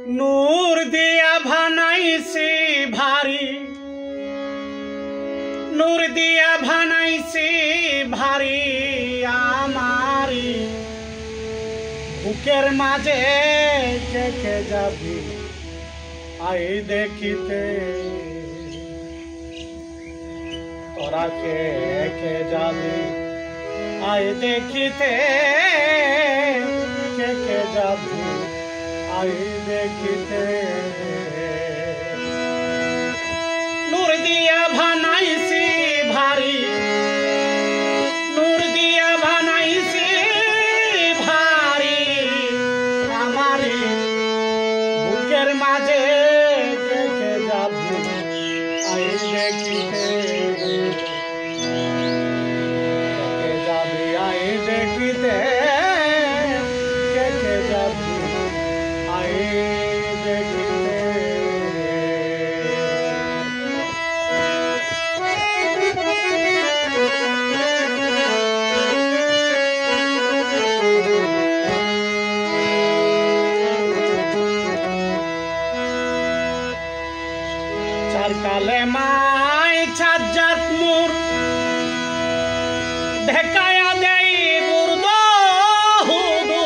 নূর দিয়া বানাইছি ভারী, নূর দিয়া বানাইছি ভারী আমারি বুকের মাঝে কে যাবি আই দেখিতে, তোরা কে যাবি আই দেখিতে, কে যাবি আই দেখিতে। নূর দিয়া বানাইছি ভারী, নূর দিয়া বানাইছি ভারী আমারি বুকের মাঝে কে যাবি আই দেখিতে, কে যাবি আই দেখিতে, কে যাবি আই দেখিতে। চারকালে মাই ছাজ্জাত মোর ঢেকায়া দেই বুর্দ হুদু,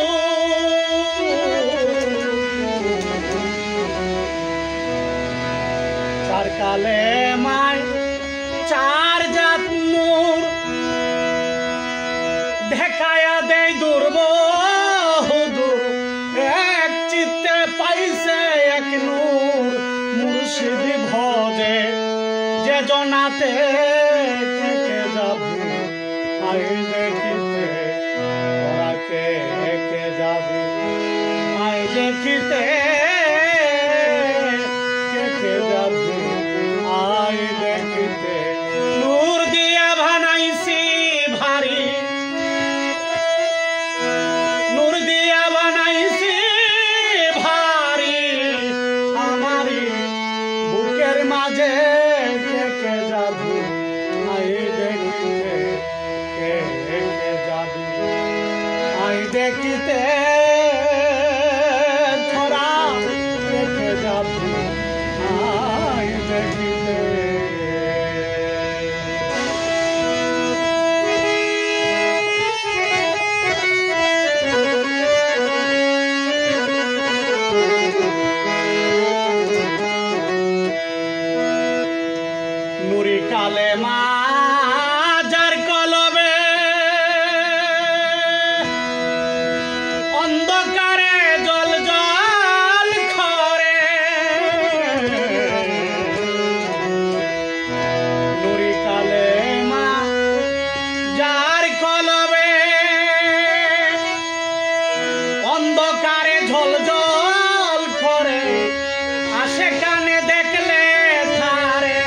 চারকালে মাই চার জাত মোর ঢেকায়া দেই দুর্ব হুদু, এক চিত্তে পাইছে এক নূর মুর্শিদি ভজে যে জনাতে, কে যাবি আই দেখিতে, তোরা কে যাবি আই দেখিতে, কে যাবি আই দেখিতে। নূর দিয়া বানাইছি ভারী, নূর দিয়া বানাইছি ভারী আমারি বুকের মাঝে কে যাবি আই দেখিতে, কে যাবি আই দেখিতে, তোরা কে যাবি আই দেখিতে। নুরি কালে মাজার কলবে অন্ধকারে জল জল খরে, নুরি কালে মাজার কলবে অন্ধকারে ঝল জল খরে, আসে কানে দেখলে থারে,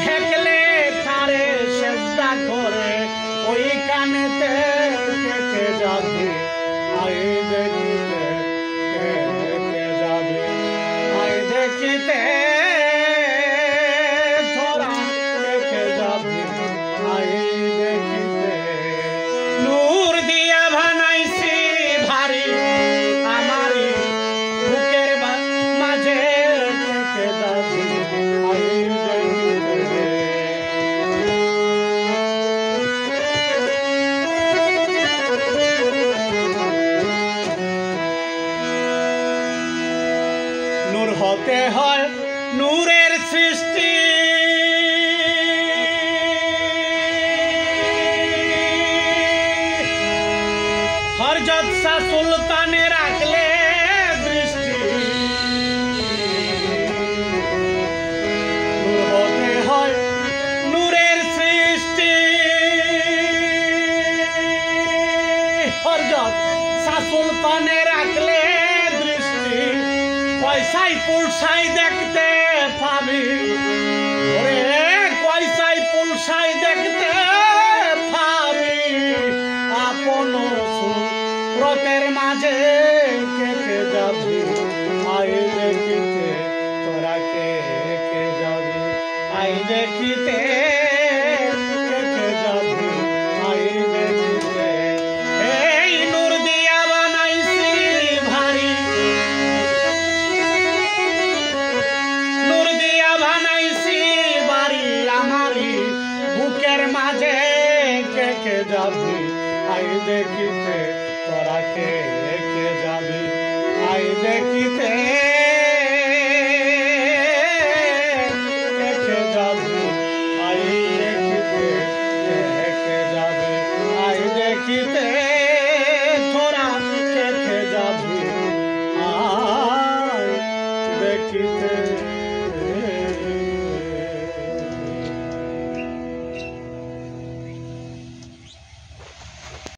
ঢেকলে থারে সেজদা করে, ওই কানেতে কে যাবি আই দেখিতে, কে যাবি আই দেখিতে, তোরা কে যাবি আই দেখিতে। নূর দিয়া বানাইছি ভারী আমারি বুকের মাঝে কে যাবি আই দেখিতে। নূর হতে হয় নূরের সৃষ্টি, হযরত শাহ সুলতানে রাখলে দৃষ্টি, নূর হতে হয় নূরের সৃষ্টি, হযরত শাহ সুলতানে রাখলে দৃষ্টি, পয়সাই পুলসাই দেখতে পাবি, ওরে পয়সাই পুলসাই দেখতে পাবি, আপন সুরতের মাঝে কে যাবি আই দেখিতে, তোরা কে যাবি আই দেখিতে, কে যাবি আই দেখিতে। দেখিতে তোরা কে কে যাবি আই দেখিতে